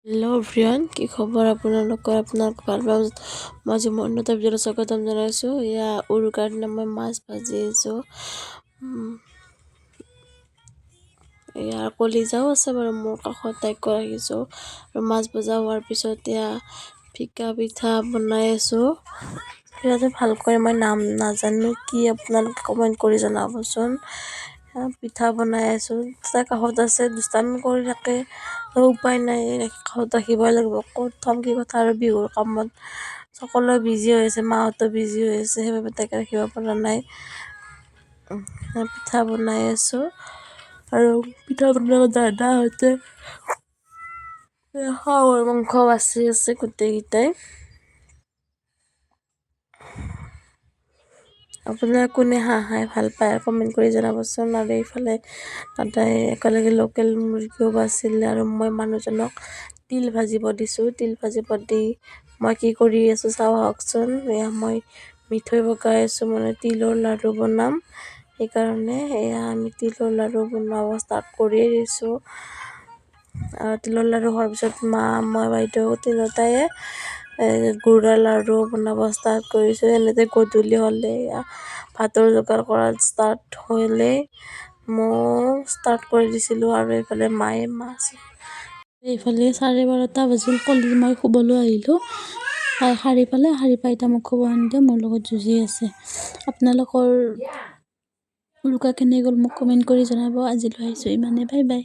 Hello' everyone, কি খবৰ আপোনালোকৰ? আপোনালোক ভাল পাব মই আজি মোৰ নতুন ভিডিঅ'ত স্বাগতম জনাইছোঁ। এয়া উৰুকাৰ দিনা মই মাছ ভাজি আছোঁ। এয়া কলিজাও আছে বাৰু, মোৰ কাষত টাইক ৰাখিছোঁ। আৰু মাছ ভজা হোৱাৰ পিছত এয়া ফিকা পিঠা বনাই আছোঁ। পিঠাটো ভালকৈ মই নাম নাজানো, কি আপোনালোকে কমেণ্ট কৰি জনাবচোন। পিঠা বনাই আছোঁ, তাৰ কাষত আছে দুষ্টামি কৰি থাকে। উপায় নাই, কাষত ৰাখিবই লাগিব। ক'ত থ'ম, কি কথা। আৰু বিহুৰ কামত সকলোৱে বিজি হৈ আছে, মাহঁতো বিজি হৈ আছে, সেইবাবে তাইক ৰাখিব পৰা নাই। পিঠা বনাই আছোঁ আৰু পিঠা বনাব দাদাহঁতে হাঁহৰ মাংস বাচি আছে গোটেইকেইটাই। আপোনাৰ কোনে হাঁহ খাই ভাল পায় কমেণ্ট কৰি জনাবচোন। আৰু এইফালে দাদাই একেলগে লোকেল মুৰ্গীও বাছিলে আৰু মই মানুহজনক তিল ভাজিব দিছোঁ। তিল ভাজিব দি মই কি কৰি আছোঁ চাওঁ আহকচোন। এয়া মই মিঠৈ পকাই আছোঁ, মানে তিলৰ লাড়ু বনাম। সেইকাৰণে এয়া আমি তিলৰ লাড়ু বনাব ষ্টাৰ্ট কৰিয়ে দিছোঁ। তিলৰ লাড়ু হোৱাৰ পিছত মই বাইদেউ তিনিওটায়ে গুড়ৰ লাড়ু বনাব ষ্টাৰ্ট কৰিছোঁ। এনেতে গধূলি হ'লে ভাতৰ যোগাৰ কৰা ষ্টাৰ্ট হ'লে মই ষ্টাৰ্ট কৰি দিছিলোঁ। আৰু এইফালে মায়ে মাছ, এইফালে 12:30 বাজিল, মই শুবলৈ আহিলোঁ। তাই শাৰী পালে, শাৰী পাই এতিয়া মোক শুব নিদিয়ে, মোৰ লগত যুঁজি আছে। আপোনালোকৰ উৰুকা কেনে গ'ল মোক কমেণ্ট কৰি জনাব। আজিলৈ আহিছোঁ ইমানে, বাই বাই।